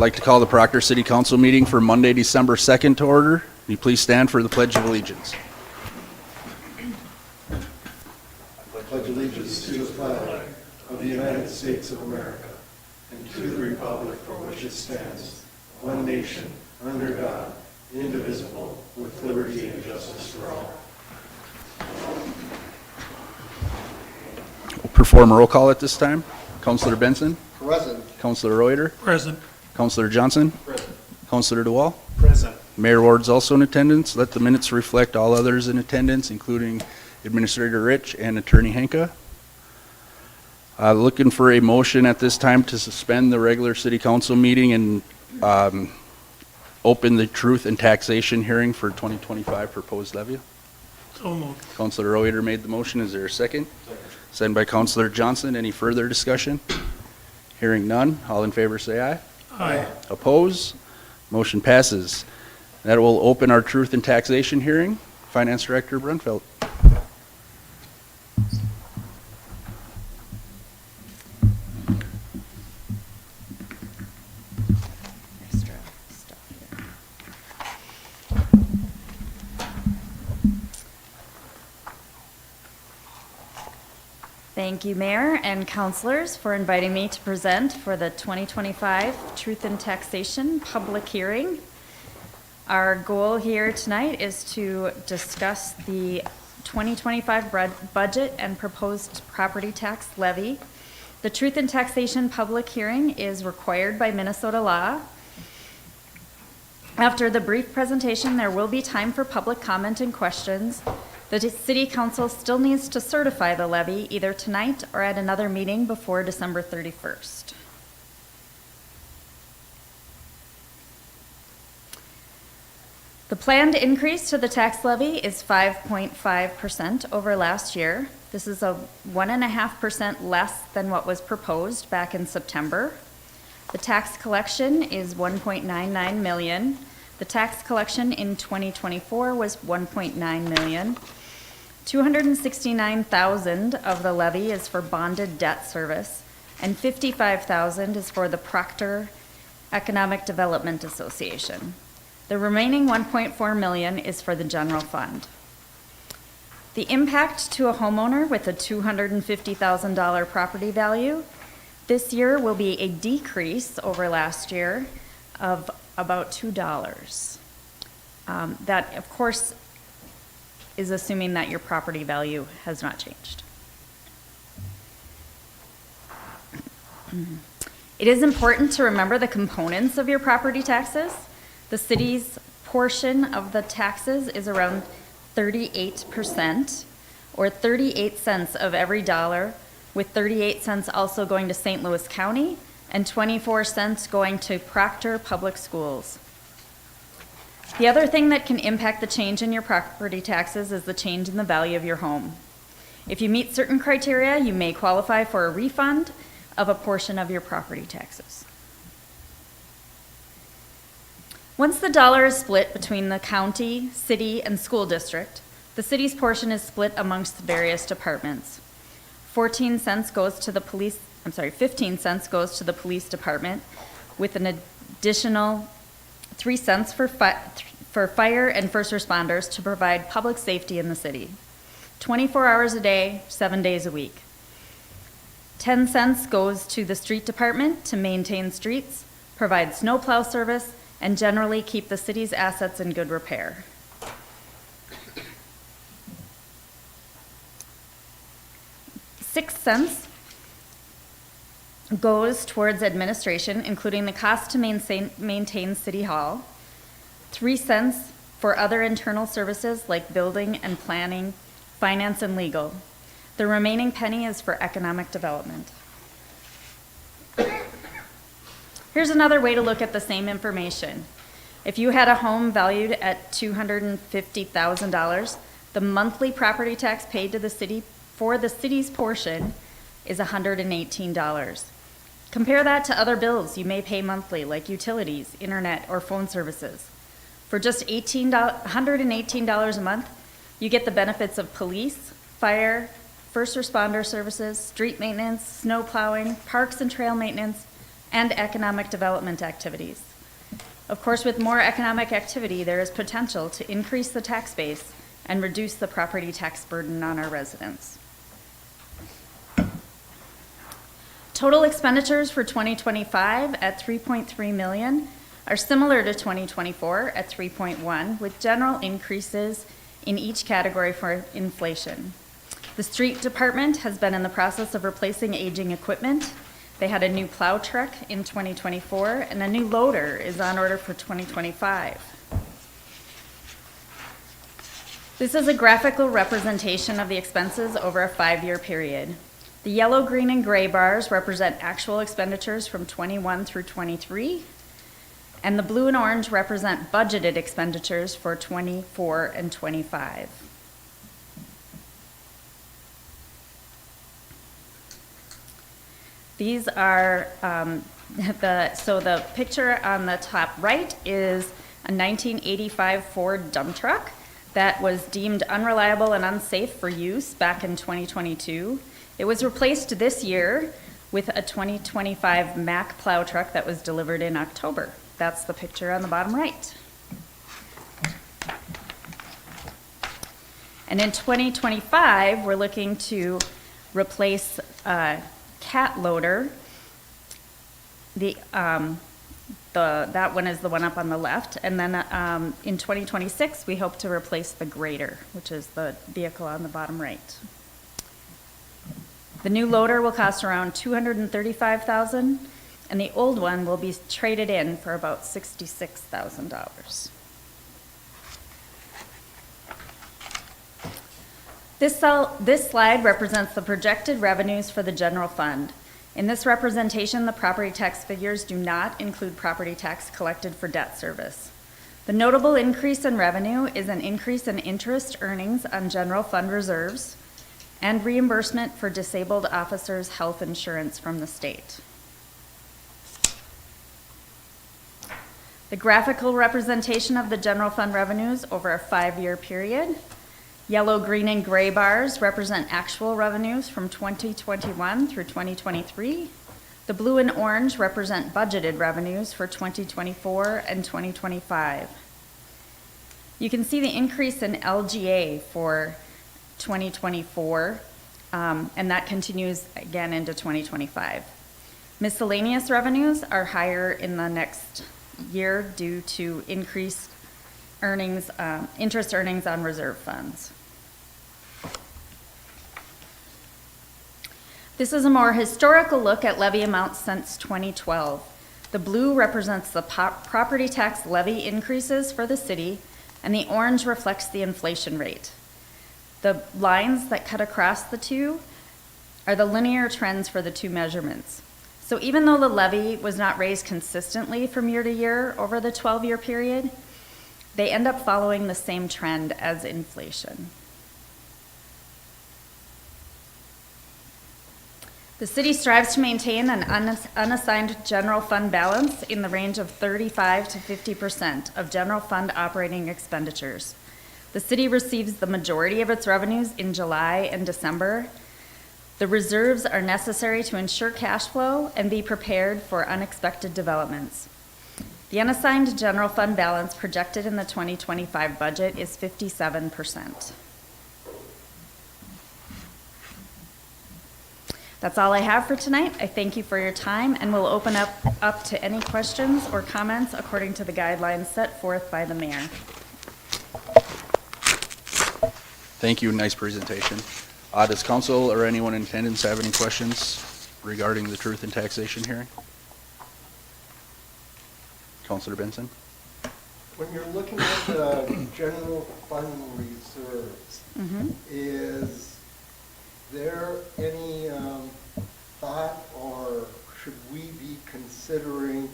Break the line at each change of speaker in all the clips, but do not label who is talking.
I'd like to call the Proctor City Council meeting for Monday, December 2nd to order. Will you please stand for the Pledge of Allegiance?
I pledge allegiance to the flag of the United States of America and to the republic for which it stands, one nation, under God, indivisible, with liberty and justice for all.
We'll perform a roll call at this time. Councilor Benson?
Present.
Councilor Reuter?
Present.
Councilor Johnson?
Present.
Councilor DeWall?
Present.
Mayor Ward's also in attendance. Let the minutes reflect all others in attendance, including Administrator Rich and Attorney Henke. Looking for a motion at this time to suspend the regular city council meeting and open the truth and taxation hearing for 2025 proposed levy.
So moved.
Councilor Reuter made the motion. Is there a second? Second by Councilor Johnson. Any further discussion? Hearing none. All in favor say aye.
Aye.
Oppose? Motion passes. That will open our truth and taxation hearing. Finance Director Brunfeld.
Extra stuff here. Thank you, Mayor and councilors, for inviting me to present for the 2025 Truth in Taxation public hearing. Our goal here tonight is to discuss the 2025 budget and proposed property tax levy. The Truth in Taxation public hearing is required by Minnesota law. After the brief presentation, there will be time for public comment and questions. The City Council still needs to certify the levy either tonight or at another meeting before December 31st. The planned increase to the tax levy is 5.5% over last year. This is a 1.5% less than what was proposed back in September. The tax collection is $1.99 million. The tax collection in 2024 was $1.9 million. $269,000 of the levy is for bonded debt service, and $55,000 is for the Proctor Economic Development Association. The remaining $1.4 million is for the general fund. The impact to a homeowner with a $250,000 property value this year will be a decrease over last year of about $2. That, of course, is assuming that your property value has not changed. It is important to remember the components of your property taxes. The city's portion of the taxes is around 38%, or 38 cents of every dollar, with 38 cents also going to St. Louis County and 24 cents going to Proctor Public Schools. The other thing that can impact the change in your property taxes is the change in the value of your home. If you meet certain criteria, you may qualify for a refund of a portion of your property taxes. Once the dollar is split between the county, city, and school district, the city's portion is split amongst the various departments. 15 cents goes to the police department, with an additional 3 cents for fire and first responders to provide public safety in the city. 24 hours a day, 7 days a week. 10 cents goes to the street department to maintain streets, provide snowplow service, and generally keep the city's assets in good repair. $0.06 goes towards administration, including the cost to maintain City Hall. 3 cents for other internal services like building and planning, finance and legal. The remaining penny is for economic development. Here's another way to look at the same information. If you had a home valued at $250,000, the monthly property tax paid to the city for the city's portion is $118. Compare that to other bills you may pay monthly, like utilities, internet, or phone services. For just $118 a month, you get the benefits of police, fire, first responder services, street maintenance, snow plowing, parks and trail maintenance, and economic development activities. Of course, with more economic activity, there is potential to increase the tax base and reduce the property tax burden on our residents. Total expenditures for 2025 at $3.3 million are similar to 2024 at 3.1, with general increases in each category for inflation. The street department has been in the process of replacing aging equipment. They had a new plow truck in 2024, and a new loader is on order for 2025. This is a graphical representation of the expenses over a 5-year period. The yellow, green, and gray bars represent actual expenditures from 21 through 23, and the blue and orange represent budgeted expenditures for 24 and 25. These are, the picture on the top right is a 1985 Ford dump truck that was deemed unreliable and unsafe for use back in 2022. It was replaced this year with a 2025 Mack plow truck that was delivered in October. That's the picture on the bottom right. And in 2025, we're looking to replace a cat loader. That one is the one up on the left. And then in 2026, we hope to replace the grader, which is the vehicle on the bottom right. The new loader will cost around $235,000, and the old one will be traded in for about $66,000. This slide represents the projected revenues for the general fund. In this representation, the property tax figures do not include property tax collected for debt service. The notable increase in revenue is an increase in interest earnings on general fund reserves and reimbursement for disabled officers' health insurance from the state. The graphical representation of the general fund revenues over a 5-year period. Yellow, green, and gray bars represent actual revenues from 2021 through 2023. The blue and orange represent budgeted revenues for 2024 and 2025. You can see the increase in LGA for 2024, and that continues again into 2025. Miscellaneous revenues are higher in the next year due to increased earnings, interest earnings on reserve funds. This is a more historical look at levy amounts since 2012. The blue represents the property tax levy increases for the city, and the orange reflects the inflation rate. The lines that cut across the two are the linear trends for the two measurements. So even though the levy was not raised consistently from year to year over the 12-year period, they end up following the same trend as inflation. The city strives to maintain an unassigned general fund balance in the range of 35 to 50% of general fund operating expenditures. The city receives the majority of its revenues in July and December. The reserves are necessary to ensure cash flow and be prepared for unexpected developments. The unassigned general fund balance projected in the 2025 budget is 57%. That's all I have for tonight. I thank you for your time, and we'll open up to any questions or comments according to the guidelines set forth by the mayor.
Thank you. Nice presentation. Does council or anyone in attendance have any questions regarding the truth and taxation hearing? Councilor Benson?
When you're looking at the general fund reserves, is there any thought, or should we be considering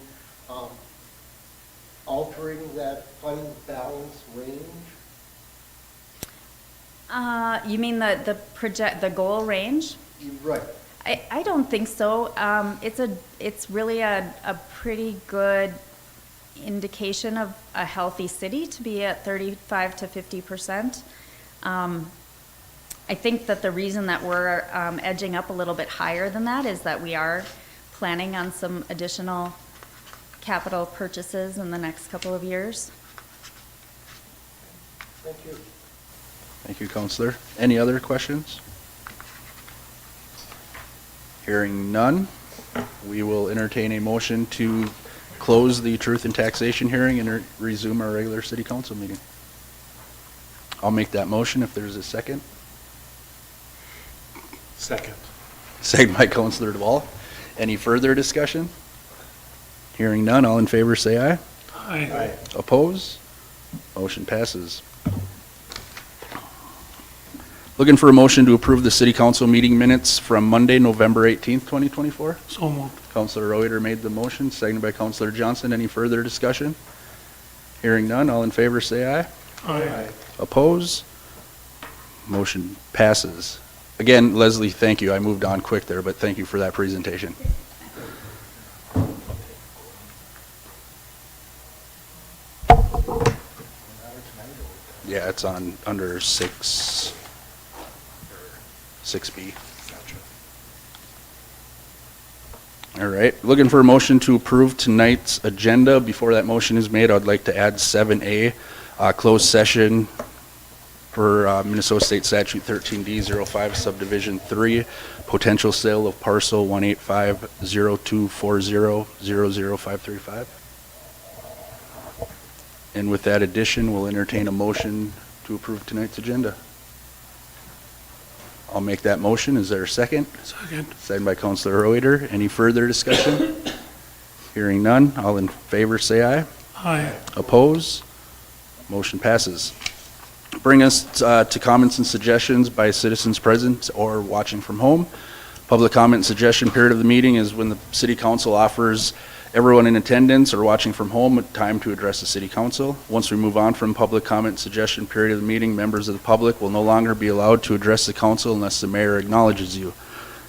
altering that fund balance range?
You mean the goal range?
Right.
I don't think so. It's really a pretty good indication of a healthy city to be at 35 to 50%. I think that the reason that we're edging up a little bit higher than that is that we are planning on some additional capital purchases in the next couple of years.
Thank you.
Thank you, Counselor. Any other questions? Hearing none, we will entertain a motion to close the truth and taxation hearing and resume our regular city council meeting. I'll make that motion if there's a second.
Second.
Second by Counselor DeWall. Any further discussion? Hearing none, all in favor say aye.
Aye.
Oppose? Motion passes. Looking for a motion to approve the city council meeting minutes from Monday, November 18th, 2024.
So moved.
Counselor Reuter made the motion, seconded by Counselor Johnson. Any further discussion? Hearing none, all in favor say aye.
Aye.
Oppose? Motion passes. Again, Leslie, thank you. I moved on quick there, but thank you for that presentation. Yeah, it's on under 6B. All right, looking for a motion to approve tonight's agenda. Before that motion is made, I'd like to add 7A, closed session for Minnesota State Statute 13D05 Subdivision 3, potential sale of parcel 1850240000535. And with that addition, we'll entertain a motion to approve tonight's agenda. I'll make that motion. Is there a second?
Second.
Second by Counselor Reuter. Any further discussion? Hearing none. All in favor say aye.
Aye.
Oppose? Motion passes. Bring us to comments and suggestions by citizens present or watching from home. Public comment and suggestion period of the meeting is when the city council offers everyone in attendance or watching from home time to address the city council. Once we move on from public comment and suggestion period of the meeting, members of the public will no longer be allowed to address the council unless the mayor acknowledges you.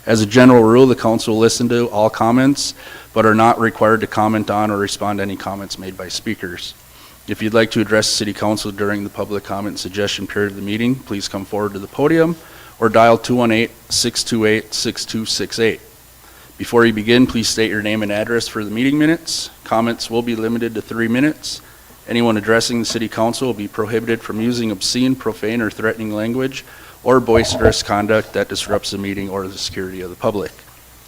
As a general rule, the council will listen to all comments, but are not required to comment on or respond to any comments made by speakers. If you'd like to address the city council during the public comment and suggestion period of the meeting, please come forward to the podium or dial 218-628-6268. Before you begin, please state your name and address for the meeting minutes. Comments will be limited to 3 minutes. Anyone addressing the city council will be prohibited from using obscene, profane, or threatening language or boisterous conduct that disrupts the meeting or the security of the public.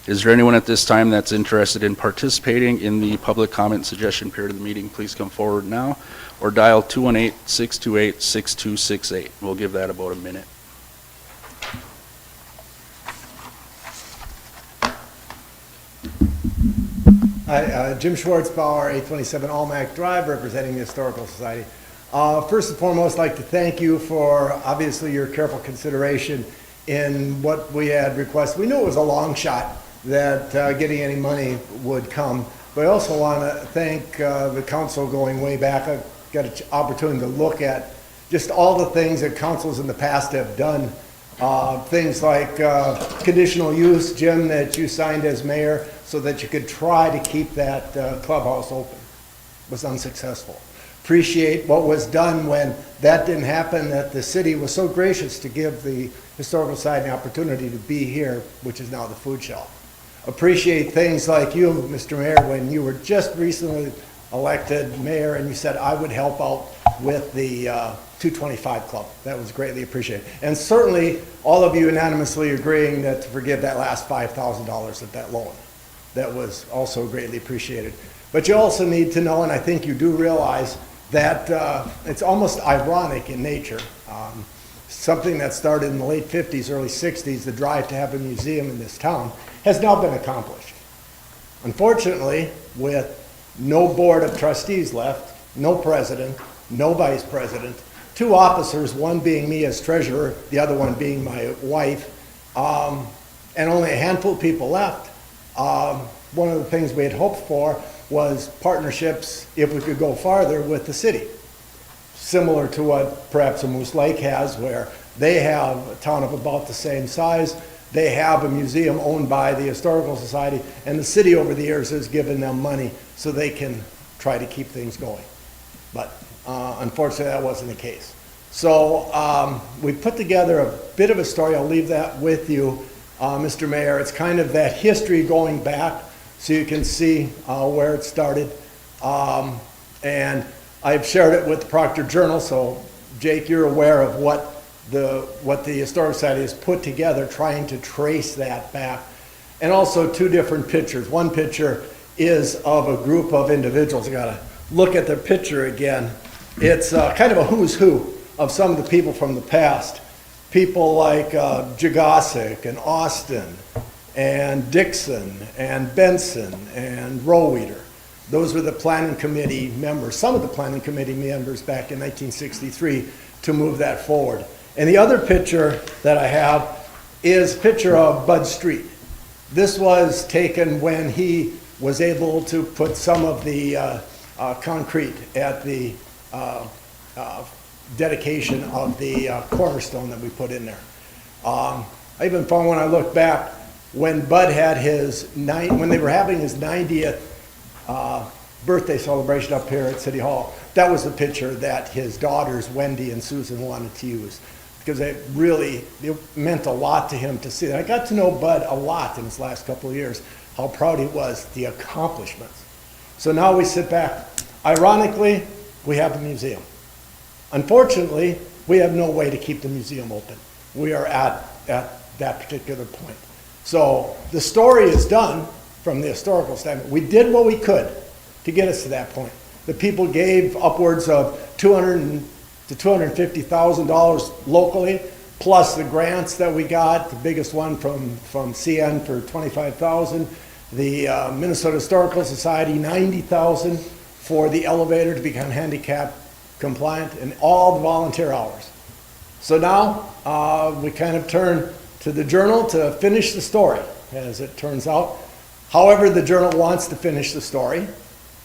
Is there anyone at this time that's interested in participating in the public comment and suggestion period of the meeting? Please come forward now or dial 218-628-6268. We'll give that about a minute.
Hi, Jim Schwartzbauer, 827 Almac Drive, representing the Historical Society. First and foremost, I'd like to thank you for obviously your careful consideration in what we had requested. We knew it was a long shot that getting any money would come, but I also want to thank the council going way back. I got an opportunity to look at just all the things that councils in the past have done. Things like conditional use, Jim, that you signed as mayor so that you could try to keep that clubhouse open. Was unsuccessful. Appreciate what was done when that didn't happen, that the city was so gracious to give the Historical Society an opportunity to be here, which is now the food shelf. Appreciate things like you, Mr. Mayor, when you were just recently elected mayor and you said, I would help out with the 225 Club. That was greatly appreciated. And certainly all of you unanimously agreeing that to forgive that last $5,000 of that loan. That was also greatly appreciated. But you also need to know, and I think you do realize, that it's almost ironic in nature. Something that started in the late 50s, early 60s, the drive to have a museum in this town, has now been accomplished. Unfortunately, with no board of trustees left, no president, no vice president, 2 officers, one being me as treasurer, the other one being my wife, and only a handful of people left. One of the things we had hoped for was partnerships, if we could go farther, with the city. Similar to what perhaps a Moose Lake has, where they have a town of about the same size. They have a museum owned by the Historical Society, and the city over the years has given them money so they can try to keep things going. But unfortunately, that wasn't the case. So we put together a bit of a story. I'll leave that with you, Mr. Mayor. It's kind of that history going back so you can see where it started. And I've shared it with the Proctor Journal, so Jake, you're aware of what the Historic Society has put together, trying to trace that back. And also two different pictures. One picture is of a group of individuals. I gotta look at the picture again. It's kind of a who's who of some of the people from the past. People like Jagosic and Austin and Dixon and Benson and Roweeder. Those were the planning committee members, some of the planning committee members back in 1963 to move that forward. And the other picture that I have is a picture of Bud Street. This was taken when he was able to put some of the concrete at the dedication of the cornerstone that we put in there. I even found when I look back, when Bud had when they were having his 90th birthday celebration up here at City Hall, that was the picture that his daughters, Wendy and Susan, wanted to use, because it meant a lot to him to see that. I got to know Bud a lot in his last couple of years, how proud he was, the accomplishments. So now we sit back. Ironically, we have a museum. Unfortunately, we have no way to keep the museum open. We are at that particular point. So the story is done from the historical standpoint. We did what we could to get us to that point. The people gave upwards of $200,000 to $250,000 locally, plus the grants that we got, the biggest one from CN for $25,000, the Minnesota Historical Society, $90,000 for the elevator to become handicap compliant, and all the volunteer hours. So now we kind of turn to the Journal to finish the story, as it turns out. However the Journal wants to finish the story,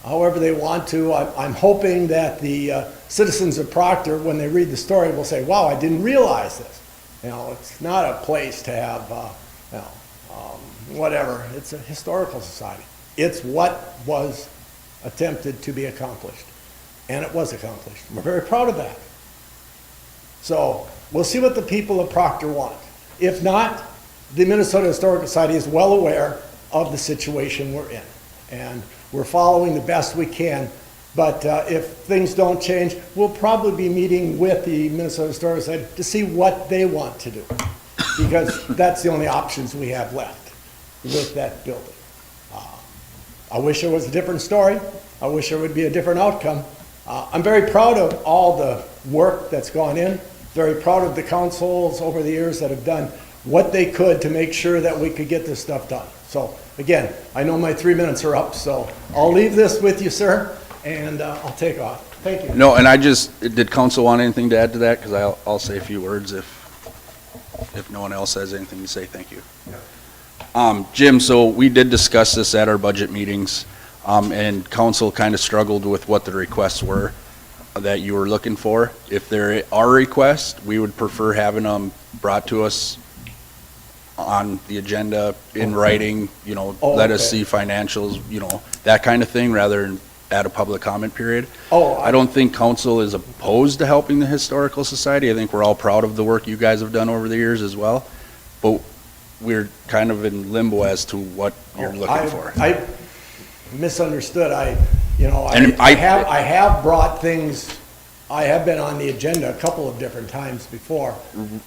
however they want to. I'm hoping that the citizens of Proctor, when they read the story, will say, wow, I didn't realize this. You know, it's not a place to have, whatever. It's a historical society. It's what was attempted to be accomplished. And it was accomplished. We're very proud of that. So we'll see what the people of Proctor want. If not, the Minnesota Historical Society is well aware of the situation we're in. And we're following the best we can. But if things don't change, we'll probably be meeting with the Minnesota Historical Society to see what they want to do. Because that's the only options we have left with that building. I wish there was a different story. I wish there would be a different outcome. I'm very proud of all the work that's gone in. Very proud of the councils over the years that have done what they could to make sure that we could get this stuff done. So again, I know my 3 minutes are up, so I'll leave this with you, sir, and I'll take off. Thank you.
No, and did council want anything to add to that? Because I'll say a few words if no one else has anything to say. Thank you.
Yeah.
Jim, so we did discuss this at our budget meetings, and council kind of struggled with what the requests were that you were looking for. If there are requests, we would prefer having them brought to us on the agenda in writing, let us see financials, that kind of thing, rather than at a public comment period. I don't think council is opposed to helping the Historical Society. I think we're all proud of the work you guys have done over the years as well, but we're kind of in limbo as to what you're looking for.
I misunderstood. I have brought things. I have been on the agenda a couple of different times before,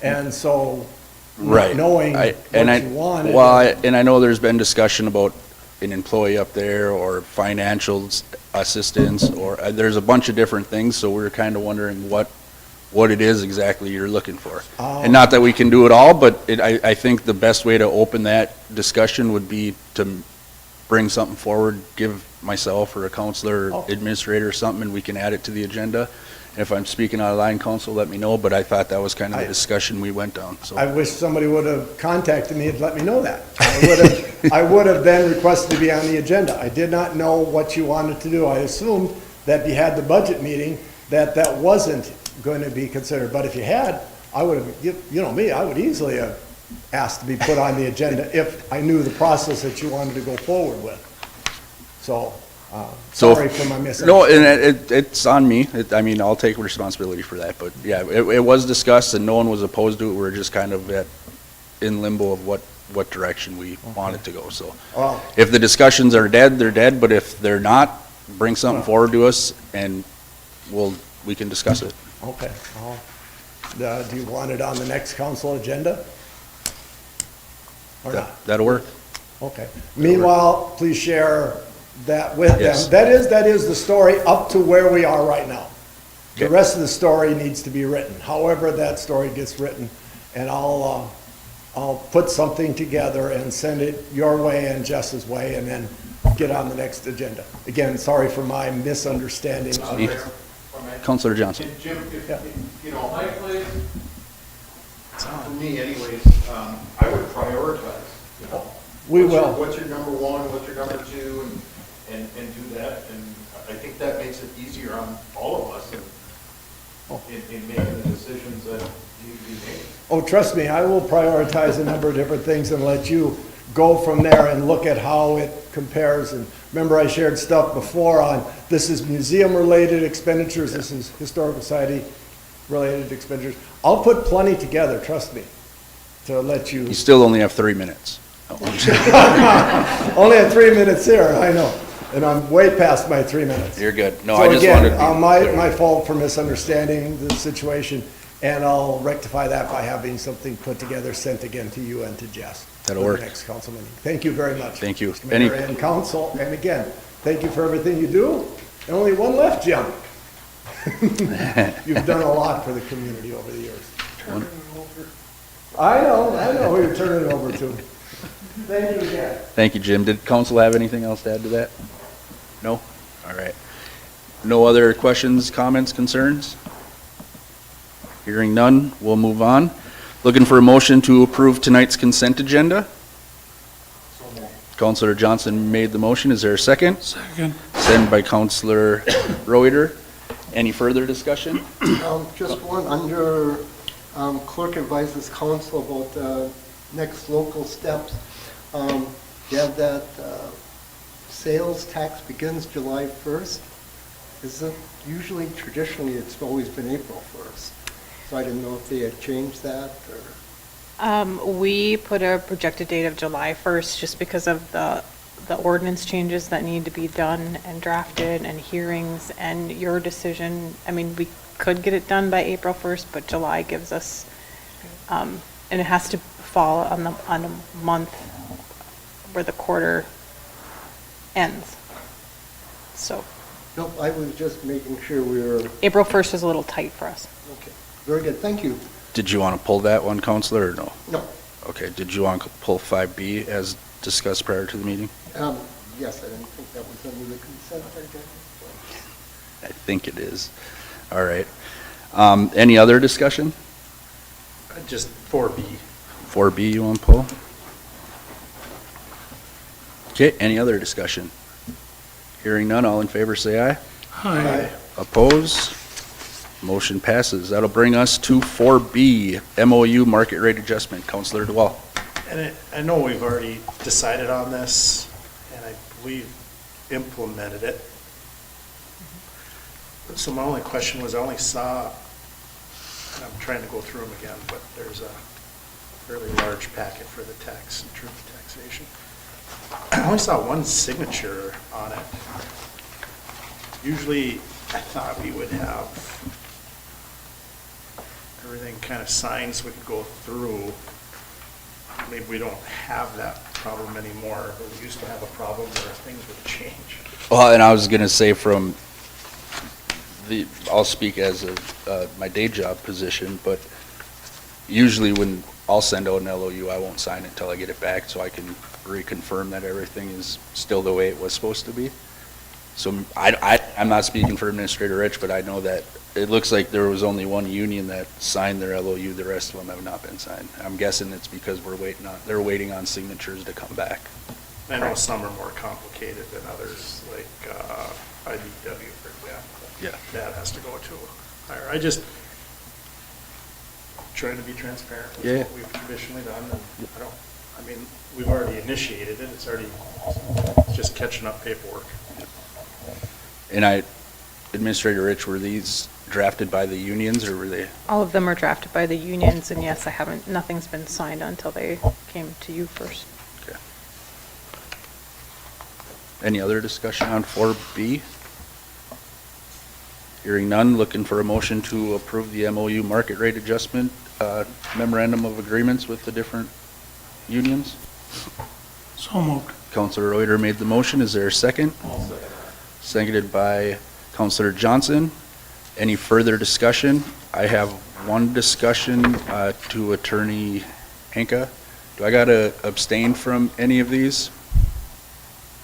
and so
right,
knowing what you wanted.
Well, and I know there's been discussion about an employee up there or financial assistance, or there's a bunch of different things. So we're kind of wondering what it is exactly you're looking for. And not that we can do it all, but I think the best way to open that discussion would be to bring something forward, give myself or a counselor or administrator or something, and we can add it to the agenda. And if I'm speaking out of line, council, let me know, but I thought that was kind of the discussion we went down. So
I wish somebody would have contacted me and let me know that. I would have then requested to be on the agenda. I did not know what you wanted to do. I assumed that if you had the budget meeting, that wasn't going to be considered. But if you had, I would have, I would easily have asked to be put on the agenda if I knew the process that you wanted to go forward with. So, sorry for my misunderstanding.
No, and it's on me. I'll take responsibility for that. But yeah, it was discussed and no one was opposed to it. We're just kind of in limbo of what what direction we want it to go, so.
Well,
If the discussions are dead, they're dead, but if they're not, bring something forward to us and we can discuss it.
okay. Do you want it on the next council agenda? Or not?
That'll work.
Okay. Meanwhile, please share that with them.
Yes.
That is the story up to where we are right now. The
Okay.
rest of the story needs to be written. However that story gets written, and I'll put something together and send it your way and Jess's way, and then get on the next agenda. Again, sorry for my misunderstanding of it.
Counselor Johnson.
Jim,
Yeah.
you know, my place, for me anyways, I would prioritize, you know.
We
What's your-
will.
What's your number one, what's your number two, and do that, and I think that makes it easier on all of us in making the decisions that need to be made.
Oh, trust me, I will prioritize a number of different things and let you go from there and look at how it compares. And remember, I shared stuff before on, this is museum-related expenditures, this is historical society-related expenditures. I'll put plenty together, trust me, to let you.
You still only have 3 minutes.
Only had 3 minutes here, I know, and I'm way past my 3 minutes.
You're good. No,
So
I just
again,
wanted to be
my fault for misunderstanding the situation, and I'll rectify that by having something put together, sent again to you and to Jess.
That'll
for the
work.
next council meeting. Thank you very much.
Thank you.
Mr. Mayor and council, and again, thank you for everything you do. And only one left, Jim. You've done a lot for the community over the years. I know who you're turning it over to. Thank you again.
Thank you, Jim. Did council have anything else to add to that? No? All right. No other questions, comments, concerns? Hearing none, we'll move on. Looking for a motion to approve tonight's consent agenda. Councilor Johnson made the motion. Is there a second?
Second.
Second by Councilor Reuter. Any further discussion?
Just one, under clerk advises council about next local steps. You have that sales tax begins July 1st. Is it usually, traditionally, it's always been April 1st. So I didn't know if they had changed that or.
We put a projected date of July 1st just because of the ordinance changes that need to be done and drafted and hearings and your decision. I mean, we could get it done by April 1st, but July gives us, and it has to fall on a month where the quarter ends. So
Nope, I was just making sure we were,
April 1st is a little tight for us.
okay, very good, thank you.
Did you want to pull that one, Councilor, or no?
No,
Okay, did you want to pull 5B as discussed prior to the meeting?
yes, I didn't think that was under the consent agenda.
I think it is. All right. Any other discussion?
Just 4B.
4B you want to pull? Okay, any other discussion? Hearing none, all in favor say aye.
Aye.
Oppose? Motion passes. That'll bring us to 4B, MOU market rate adjustment. Councilor DeWall.
And I know we've already decided on this, and I believe implemented it. So my only question was, I only saw, and I'm trying to go through them again, but there's a fairly large packet for the tax and truth taxation. I only saw one signature on it. Usually, I thought we would have everything kind of signed so we could go through. Maybe we don't have that problem anymore, but we used to have a problem where things would change.
Well, and I was going to say I'll speak as my day job position, but usually when I'll send out an LOU, I won't sign it until I get it back so I can reconfirm that everything is still the way it was supposed to be. So I'm not speaking for Administrator Rich, but I know that it looks like there was only one union that signed their LOU. The rest of them have not been signed. I'm guessing it's because they're waiting on signatures to come back.
I know some are more complicated than others, like IBW, for example.
Yeah.
That has to go to higher. I just trying to be transparent with
Yeah.
what we've traditionally done, and we've already initiated it. It's just catching up paperwork.
And Administrator Rich, were these drafted by the unions, or were they?
All of them are drafted by the unions, and yes, nothing's been signed until they came to you first.
Okay. Any other discussion on 4B? Hearing none, looking for a motion to approve the MOU market rate adjustment memorandum of agreements with the different unions.
So moved.
Counselor Reuter made the motion. Is there a second? Seconded by Counselor Johnson. Any further discussion? I have one discussion to Attorney Henke. Do I got to abstain from any of these,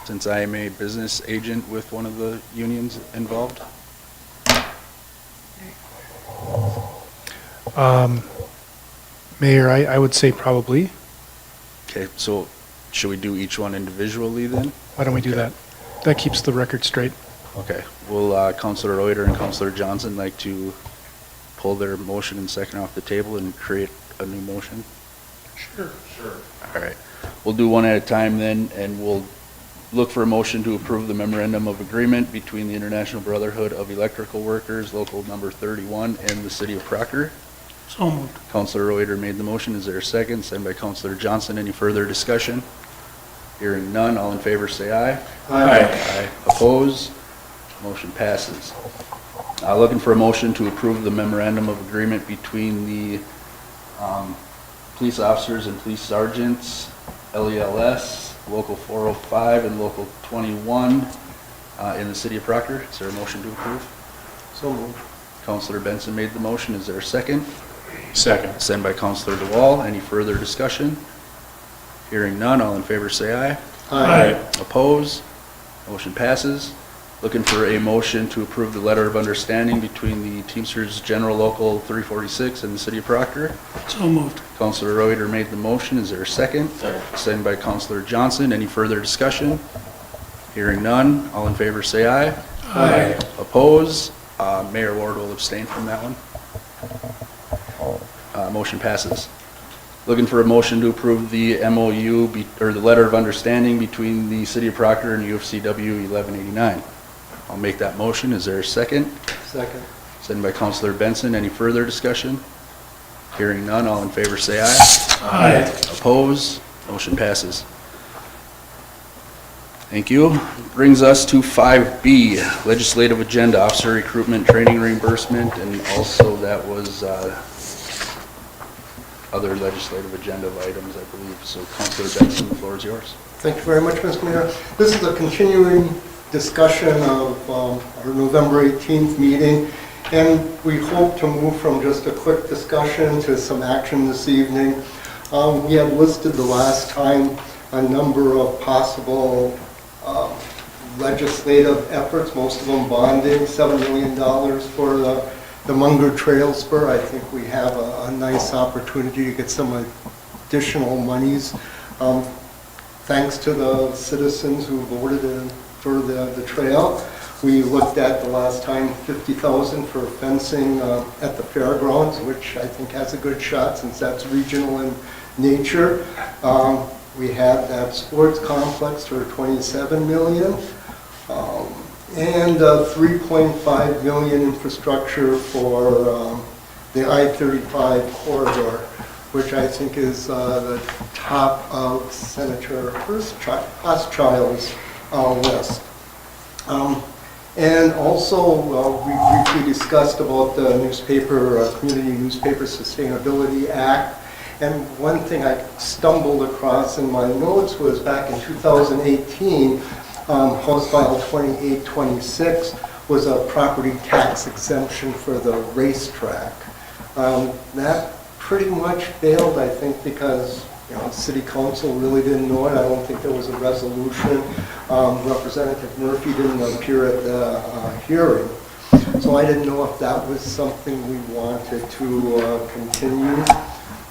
since I am a business agent with one of the unions involved?
Mayor, I would say probably.
Okay, so should we do each one individually then?
Why don't we do that? That keeps the record straight.
Okay, will Counselor Reuter and Counselor Johnson like to pull their motion and second off the table and create a new motion?
Sure.
All right, we'll do one at a time then, and we'll look for a motion to approve the memorandum of agreement between the International Brotherhood of Electrical Workers, local number 31, and the city of Proctor.
So moved.
Counselor Reuter made the motion. Is there a second? Second by Counselor Johnson. Any further discussion? Hearing none, all in favor say aye. Aye. Oppose? Motion passes. Looking for a motion to approve the memorandum of agreement between the police officers and police sergeants, LELS, Local 405 and Local 21 in the city of Proctor. Is there a motion to approve?
So moved.
Counselor Benson made the motion. Is there a second?
Second.
Sent by Counselor DeWall. Any further discussion? Hearing none, all in favor say aye.
Aye.
Oppose? Motion passes. Looking for a motion to approve the letter of understanding between the Teamsters General Local 346 and the city of Proctor.
So moved.
Counselor Reuter made the motion. Is there a second? Second by Counselor Johnson. Any further discussion? Hearing none, all in favor say aye.
Aye.
Oppose? Mayor Ward will abstain from that one. Motion passes. Looking for a motion to approve the MOU, or the letter of understanding between the City of Proctor and UFCW 1189. I'll make that motion. Is there a second?
Second.
Second by Counselor Benson. Any further discussion? Hearing none, all in favor say aye.
Aye.
Oppose? Motion passes. Thank you. Brings us to 5B, legislative agenda, officer recruitment, training reimbursement, and also that was other legislative agenda items, I believe. So Counselor Benson, the floor is yours.
Thank you very much, Mr. Mayor. This is a continuing discussion of our November 18th meeting, and we hope to move from just a quick discussion to some action this evening. We had listed the last time a number of possible legislative efforts, most of them bonding, $7 million for the Munger Trail Spur. I think we have a nice opportunity to get some additional monies. Thanks to the citizens who voted in for the trail. We looked at the last time $50,000 for fencing at the fairgrounds, which I think has a good shot since that's regional in nature. We had that sports complex for $27 million. And $3.5 million infrastructure for the I-35 corridor, which I think is the top of Senator Hochschild's list. And also, we briefly discussed about the Community Newspaper Sustainability Act. And one thing I stumbled across in my notes was back in 2018, House File 2826 was a property tax exemption for the racetrack. That pretty much failed, I think, because City Council really didn't know it. I don't think there was a resolution. Representative Murphy didn't appear at the hearing. So I didn't know if that was something we wanted to continue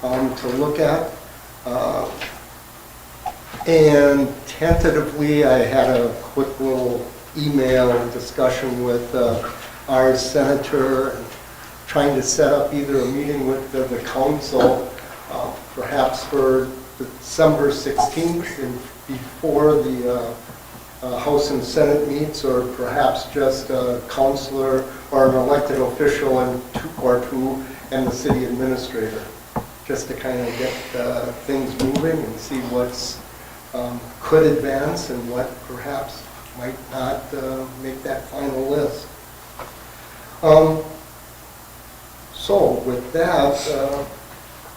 to look at. And tentatively, I had a quick little email discussion with our senator, trying to set up either a meeting with the council, perhaps for December 16th, and before the House and Senate meets, or perhaps just a counselor or an elected official or two and the city administrator, just to kind of get things moving and see what's could advance and what perhaps might not make that final list. So with that,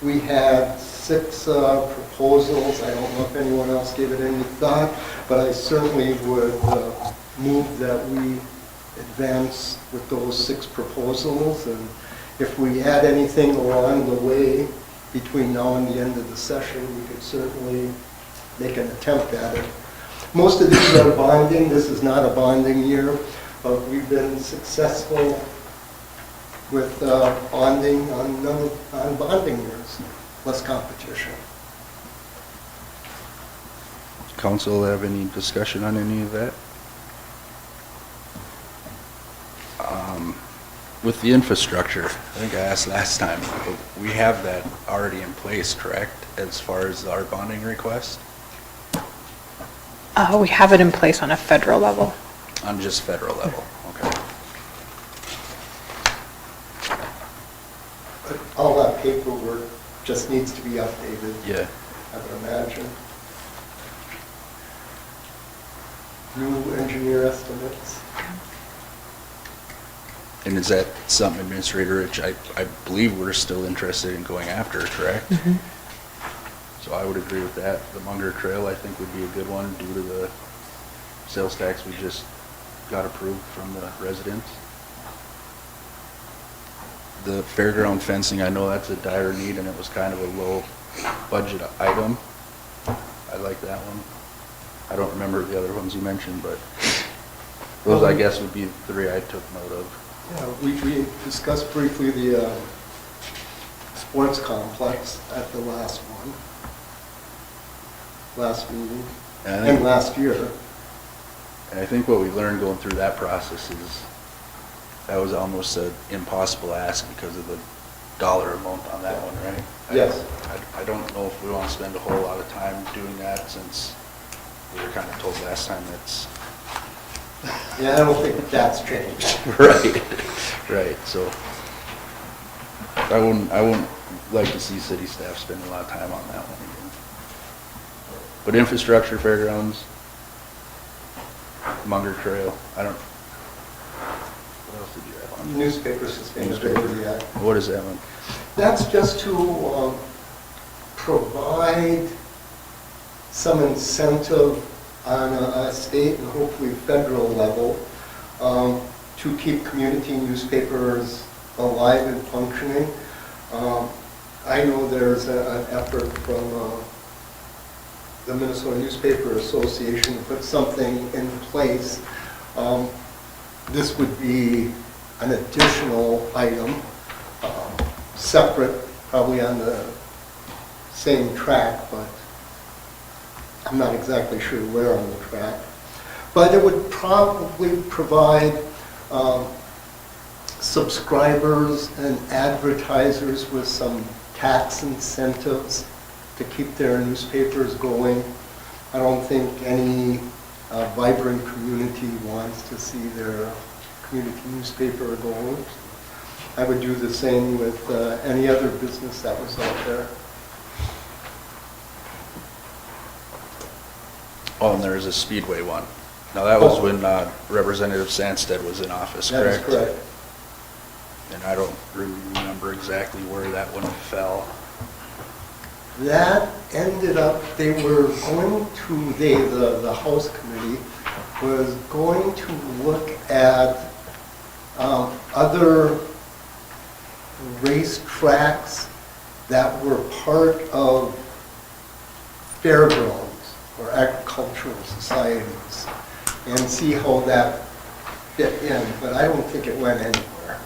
we had 6 proposals. I don't know if anyone else gave it any thought, but I certainly would move that we advance with those 6 proposals. And if we add anything along the way between now and the end of the session, we could certainly make an attempt at it. Most of these are bonding. This is not a bonding year, but we've been successful with bonding on bonding years, less competition.
Council have any discussion on any of that? With the infrastructure, I think I asked last time, we have that already in place, correct, as far as our bonding request?
We have it in place on a federal level.
On just federal level, okay.
But all that paperwork just needs to be updated,
Yeah.
I would imagine. New engineer estimates.
And is that something Administrator Rich, I believe we're still interested in going after, correct? So I would agree with that. The Munger Trail, I think, would be a good one due to the sales tax we just got approved from the residents. The fairground fencing, I know that's a dire need, and it was kind of a low budget item. I like that one. I don't remember the other ones you mentioned, but those, I guess, would be the 3 I took note of.
Yeah, we discussed briefly the sports complex at the last one, last meeting, and last year.
And I think what we learned going through that process is that was almost an impossible ask because of the dollar amount on that one, right?
Yes.
I don't know if we want to spend a whole lot of time doing that, since we were kind of told last time that's...
Yeah, I don't think that's changed.
Right, so I wouldn't like to see city staff spend a lot of time on that one again. But infrastructure, fairgrounds, Munger Trail, I don't, what else did you have on?
Newspaper sustainability act.
What is that one?
That's just to provide some incentive on a state and hopefully federal level to keep community newspapers alive and functioning. I know there's an effort from the Minnesota Newspaper Association to put something in place. This would be an additional item, separate, probably on the same track, but I'm not exactly sure where on the track. But it would probably provide subscribers and advertisers with some tax incentives to keep their newspapers going. I don't think any vibrant community wants to see their community newspaper going. I would do the same with any other business that was out there.
Oh, and there's a Speedway one. Now, that was when Representative Sandsted was in office, correct?
That is correct.
And I don't really remember exactly where that one fell.
That ended up, they were going to, the House Committee was going to look at other racetracks that were part of fairgrounds or agricultural societies and see how that fit in, but I don't think it went anywhere.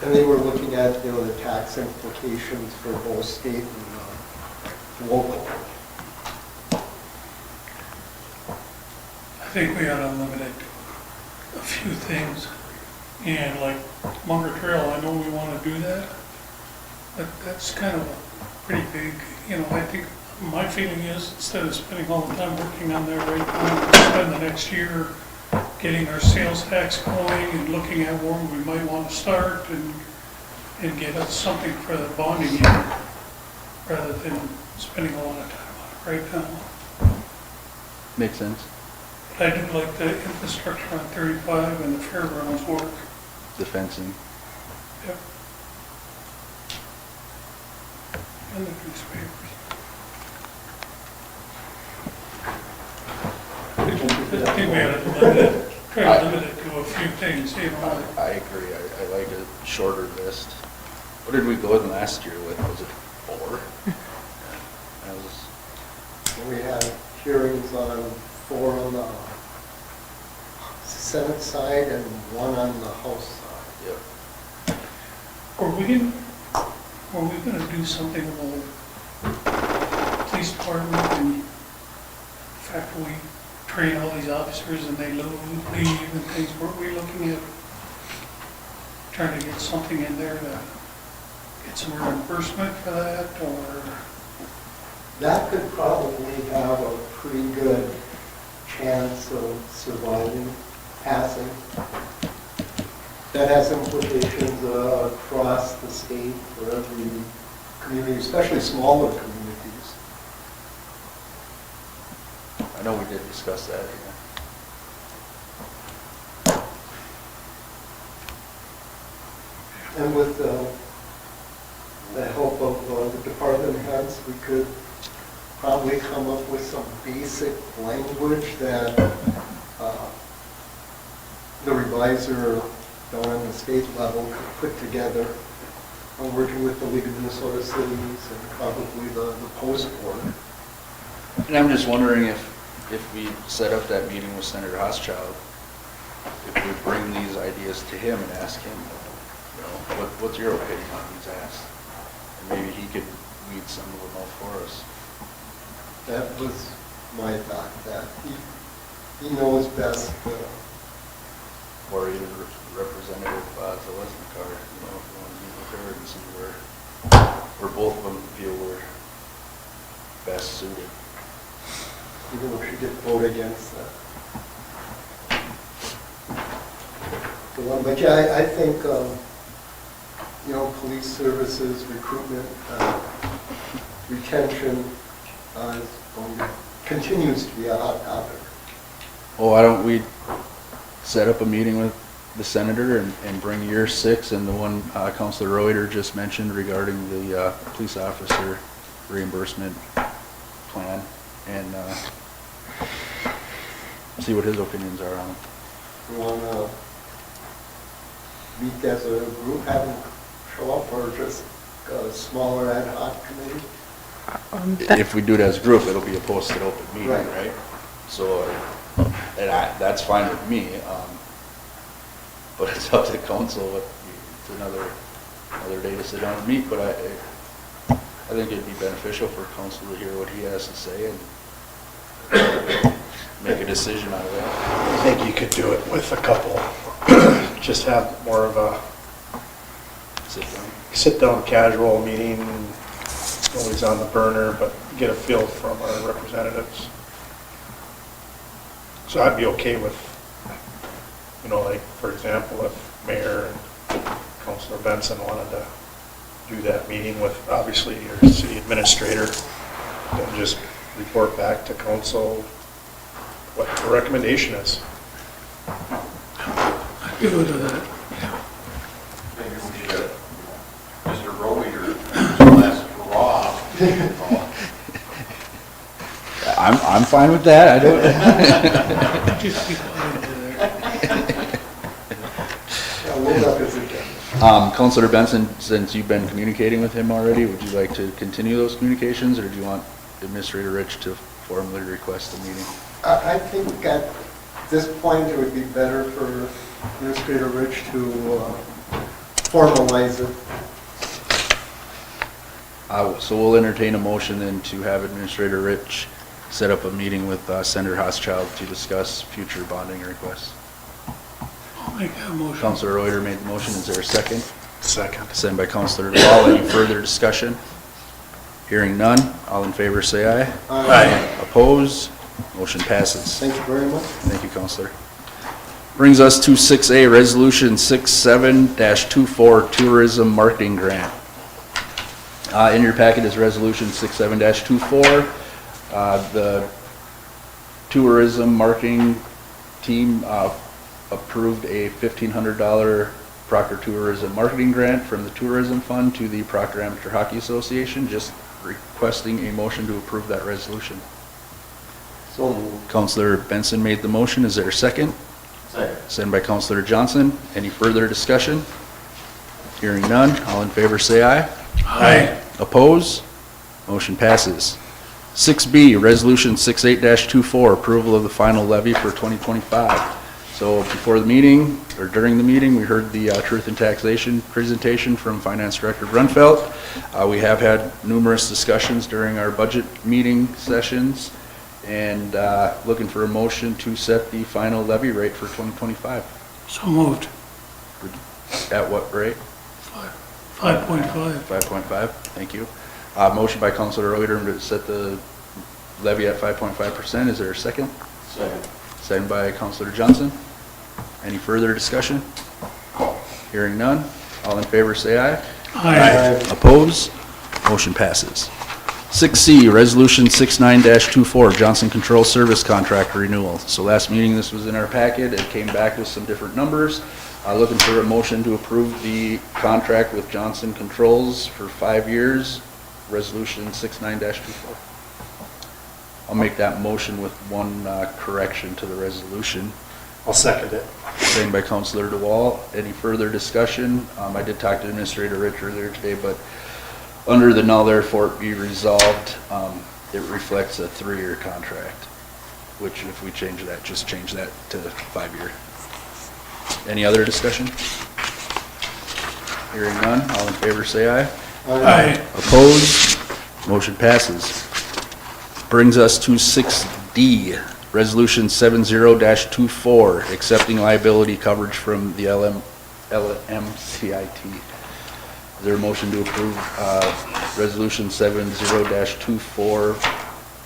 And they were looking at, the tax implications for both state and local.
I think we ought to limit it to a few things. And like Munger Trail, I know we want to do that, but that's kind of a pretty big, I think My feeling is, instead of spending all the time working on that right now, we'll spend the next year getting our sales tax going and looking at where we might want to start and get us something for the bonding year, rather than spending a lot of time on it right now.
Makes sense.
But I do like the infrastructure on 35 and the fairgrounds work.
The fencing.
Yep. And the newspapers. I think we ought to limit it, try to limit it to a few things, you know.
I agree. I like a shorter list. What did we go in last year with? Was it 4? That was,
We had hearings on 4 on the Senate side and 1 on the House side.
yep.
Were we gonna do something about police department and the fact that we train all these officers and they leave and things? Weren't we looking at trying to get something in there to get some reimbursement for that, or?
That could probably have a pretty good chance of surviving, passing. That has implications across the state for every community, especially smaller communities.
I know we did discuss that. Yeah.
And with the help of the department heads, we could probably come up with some basic language that the reviser down on the state level could put together. I'm working with the League of Minnesota Cities and probably the Post Board.
And I'm just wondering if we set up that meeting with Senator Hochschild, if we bring these ideas to him and ask him, you know, what's your opinion on these asks? And maybe he could weed some of them out for us.
That was my thought, that he knows best.
Or even Representative Zeleznikar, you know, if you want to meet with her and see where both of them feel we're best suited.
Even though she did vote against that. But yeah, I think, you know, police services, recruitment, retention continues to be a hot topic.
Well, why don't we set up a meeting with the senator and bring your 6 and the one Councilor Reuter just mentioned regarding the police officer reimbursement plan, and see what his opinions are on it.
You want to meet as a group, have them show up, or just a smaller ad hoc committee?
If we do it as a group, it'll be a posted open meeting,
Right.
right? So, and that's fine with me, but it's up to the council. It's another day to sit down and meet, but I think it'd be beneficial for council to hear what he has to say and make a decision out of that.
I think you could do it with a couple, just have more of a sit-down casual meeting, always on the burner, but get a feel from our representatives. So I'd be okay with, you know, like, for example, if Mayor and Councilor Benson wanted to do that meeting with, obviously, your city administrator, and just report back to council what the recommendation is.
I'd be good with that.
Maybe we need a Mr. Reuter, less raw.
I'm fine with that. I don't.
Just keep quiet over there.
Yeah, we'll up as we can.
Councilor Benson, since you've been communicating with him already, would you like to continue those communications, or do you want Administrator Rich to formally request a meeting?
I think at this point, it would be better for Administrator Rich to formalize it.
So we'll entertain a motion then to have Administrator Rich set up a meeting with Senator Hochschild to discuss future bonding requests.
I'll make that motion.
Councilor Reuter made the motion. Is there a second?
Second.
Second by Councilor Wall. Any further discussion? Hearing none, all in favor say aye.
Aye.
Opposed? Motion passes.
Thank you very much.
Thank you, Counselor. Brings us to 6A, Resolution 67-24, Tourism Marketing Grant. In your packet is Resolution 67-24. The tourism marketing team approved a $1,500 Proctor Tourism Marketing Grant from the Tourism Fund to the Proctor Amateur Hockey Association. Just requesting a motion to approve that resolution.
So moved.
Counselor Benson made the motion. Is there a second?
Second.
Second by Counselor Johnson. Any further discussion? Hearing none. All in favor say aye.
Aye.
Oppose? Motion passes. 6B, Resolution 68-24, approval of the final levy for 2025. So before the meeting, or during the meeting, we heard the Truth in Taxation presentation from Finance Director Brunfeld. We have had numerous discussions during our budget meeting sessions, and looking for a motion to set the final levy rate for 2025.
So moved.
At what rate?
5.5.
5.5, thank you. Motion by Councilor Reuter to set the levy at 5.5%. Is there a second?
Second.
Second by Councilor Johnson. Any further discussion? Hearing none. All in favor say aye.
Aye.
Oppose? Motion passes. 6C, Resolution 69-24, Johnson Control Service Contract Renewal. So last meeting, this was in our packet. It came back with some different numbers. Looking for a motion to approve the contract with Johnson Controls for 5 years, Resolution 69-24. I'll make that motion with one correction to the resolution.
I'll second it.
Second by Councilor DeWall. Any further discussion? I did talk to Administrator Rich earlier today, but under the now therefore be resolved, it reflects a 3-year contract, which if we change that, just change that to 5-year. Any other discussion? Hearing none, all in favor say aye.
Aye.
Opposed? Motion passes. Brings us to 6D, Resolution 70-24, accepting liability coverage from the LMCIT. Is there a motion to approve Resolution 70-24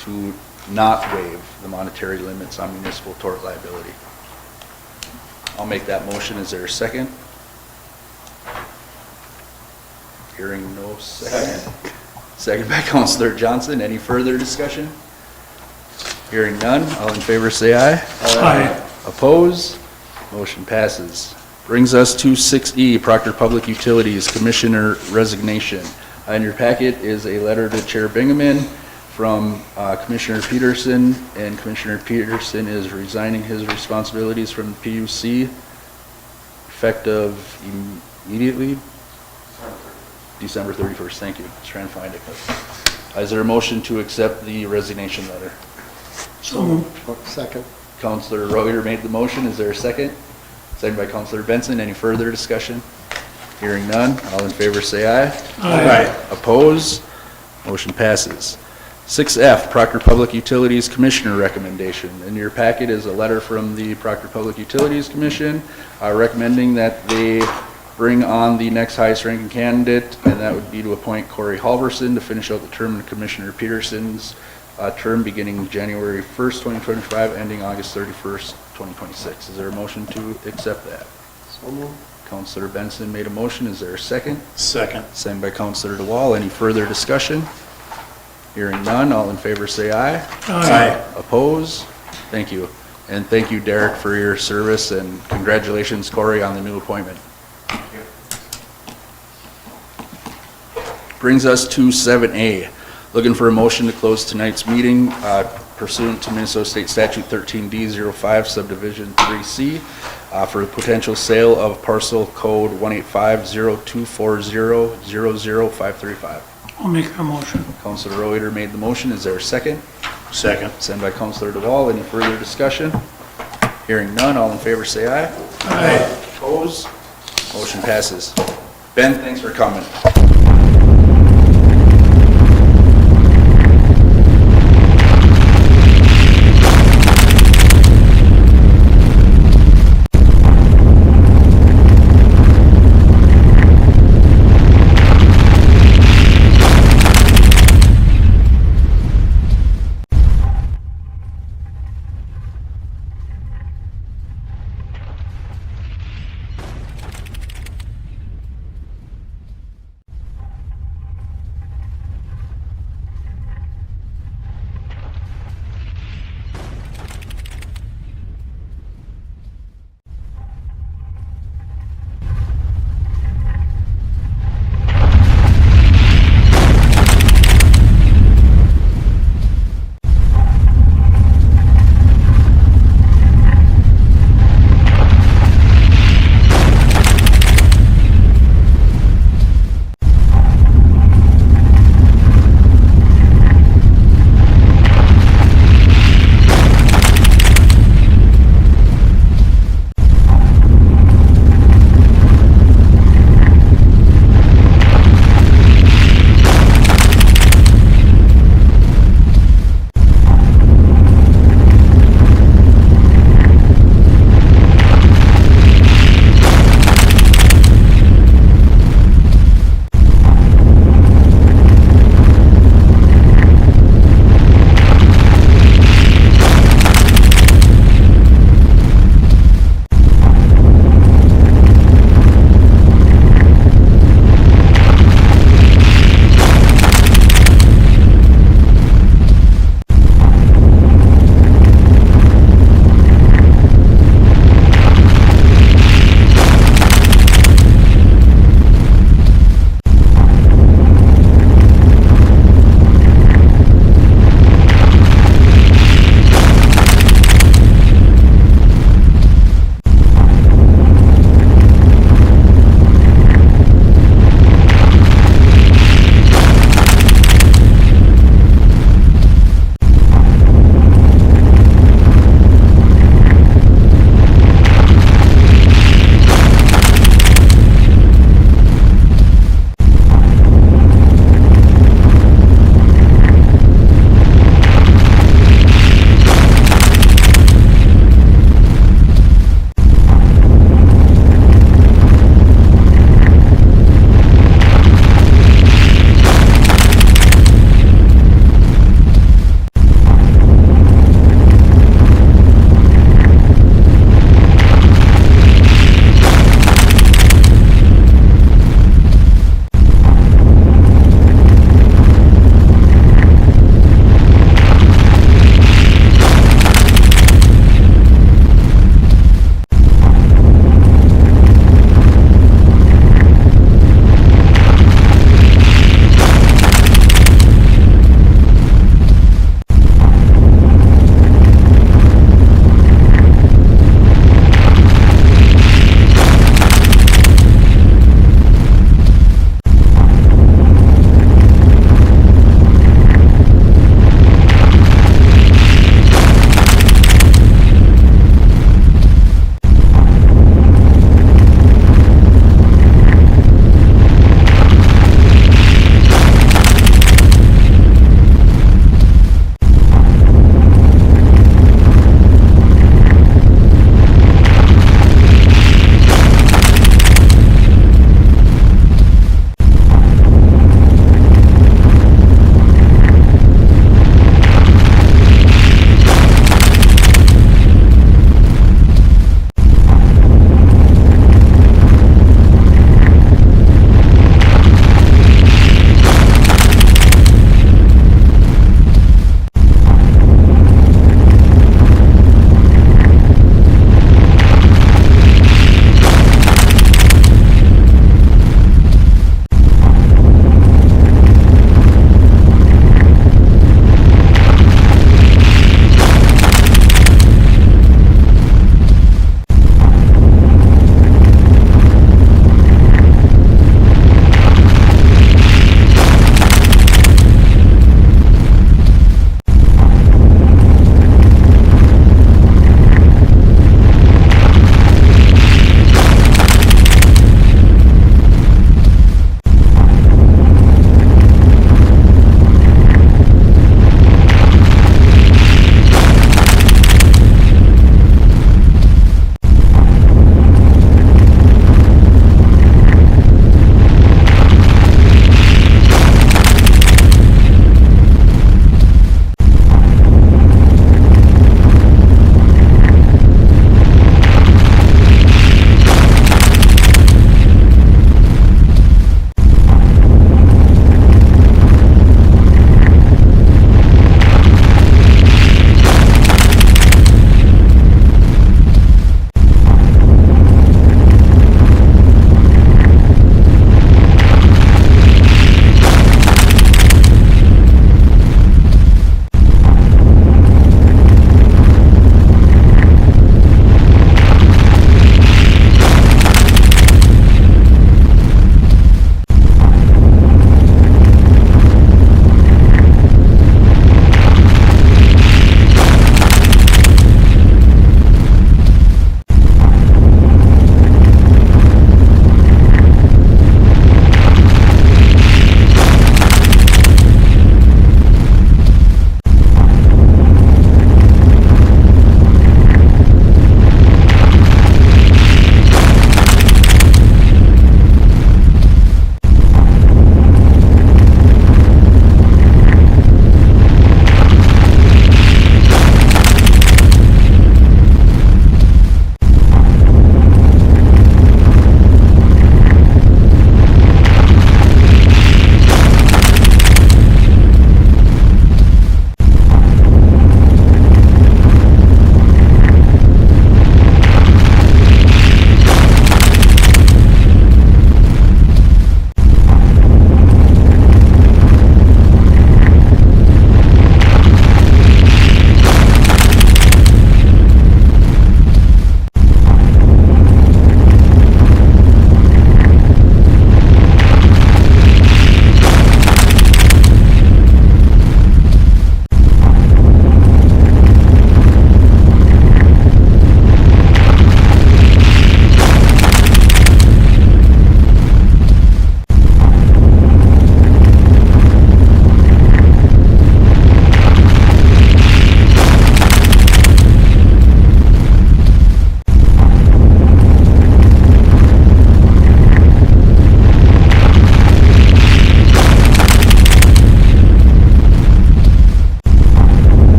to not waive the monetary limits on municipal tort liability? I'll make that motion. Is there a second? Hearing no second. Second by Councilor Johnson. Any further discussion? Hearing none. All in favor say aye.
Aye.
Oppose? Motion passes. Brings us to 6E, Proctor Public Utilities Commissioner Resignation. In your packet is a letter to Chair Bingaman from Commissioner Peterson, and Commissioner Peterson is resigning his responsibilities from the PUC effective immediately? December 31st, thank you. I was trying to find it. Is there a motion to accept the resignation letter?
So moved.
Second.
Councilor Reuter made the motion. Is there a second? Second by Councilor Benson. Any further discussion? Hearing none. All in favor say aye.
Aye.
Oppose? Motion passes. 6F, Proctor Public Utilities Commissioner Recommendation. In your packet is a letter from the Proctor Public Utilities Commission recommending that they bring on the next highest ranking candidate, and that would be to appoint Corey Halverson to finish out the term of Commissioner Peterson's term beginning January 1st, 2025, ending August 31st, 2026. Is there a motion to accept that?
So moved.
Councilor Benson made a motion. Is there a second?
Second.
Second by Councilor DeWall. Any further discussion? Hearing none, all in favor say aye.
Aye.
Oppose? Thank you. And thank you, Derek, for your service, and congratulations, Corey, on the new appointment. Brings us to 7A. Looking for a motion to close tonight's meeting pursuant to Minnesota State Statute 13D05 Subdivision 3C for the potential sale of parcel code 185-0240-00535.
I'll make that motion.
Councilor Reuter made the motion. Is there a second?
Second.
Second by Councilor DeWall. Any further discussion? Hearing none, all in favor say aye.
Aye.
Opposed? Motion passes. Ben, thanks for coming.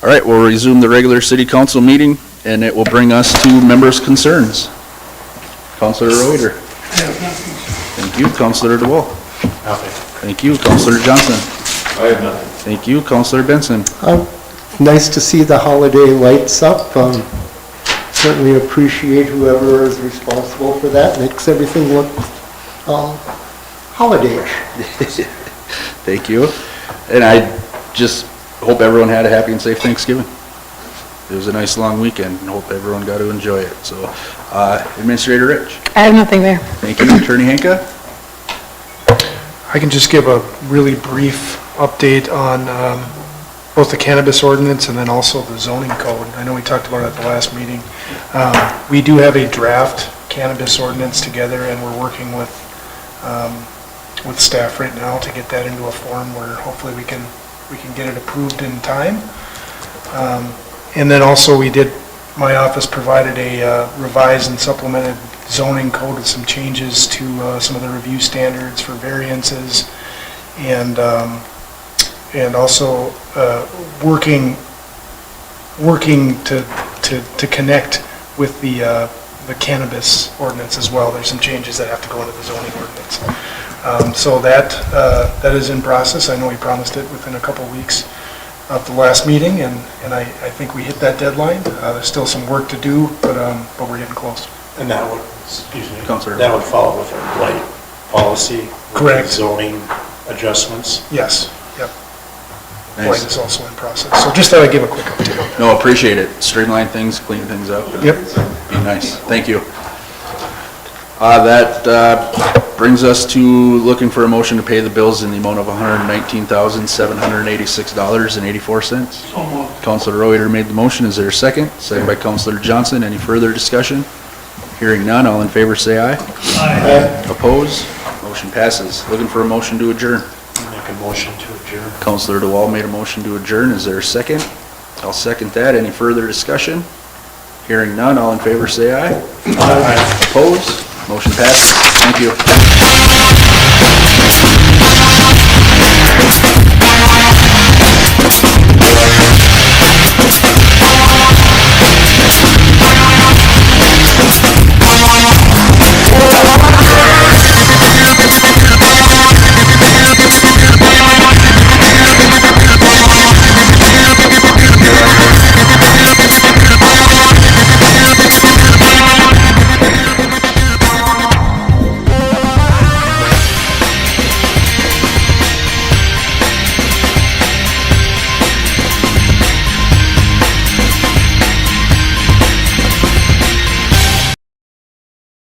All right, we'll resume the regular city council meeting, and it will bring us to members' concerns. Councilor Reuter. Thank you. Councilor DeWall.
Nothing.
Thank you. Councilor Johnson.
I have nothing.
Thank you. Councilor Benson.
Nice to see the holiday lights up. Certainly appreciate whoever is responsible for that. Makes everything look holiday-ish.
Thank you. And I just hope everyone had a happy and safe Thanksgiving. It was a nice long weekend, and hope everyone got to enjoy it. So, Administrator Rich.
I have nothing there.
Thank you. Attorney Hanka.
I can just give a really brief update on both the cannabis ordinance and then also the zoning code. I know we talked about it at the last meeting. We do have a draft cannabis ordinance together, and we're working with staff right now to get that into a form where hopefully we can get it approved in time. And then also my office provided a revised and supplemented zoning code with some changes to some of the review standards for variances, and also working to connect with the cannabis ordinance as well. There's some changes that have to go into the zoning ordinance. So that is in process. I know we promised it within a couple weeks of the last meeting, and I think we hit that deadline. There's still some work to do, but we're getting close.
And that would, excuse me,
Counselor.
that would follow with our blight policy. with
Correct.
Zoning adjustments.
Yes, yep.
Nice.
Blight is also in process. So just thought I'd give a quick update on that.
No, appreciate it. Streamline things, clean things up.
Yep.
Be nice. Thank you. That brings us to looking for a motion to pay the bills in the amount of $119,786.84.
So moved.
Councilor Reuter made the motion. Is there a second? Second by Councilor Johnson. Any further discussion? Hearing none. All in favor say aye.
Aye.
Opposed? Motion passes. Looking for a motion to adjourn.
Make a motion to adjourn.
Councilor DeWall made a motion to adjourn. Is there a second? I'll second that. Any further discussion? Hearing none. All in favor say aye. Opposed? Motion passes. Thank you.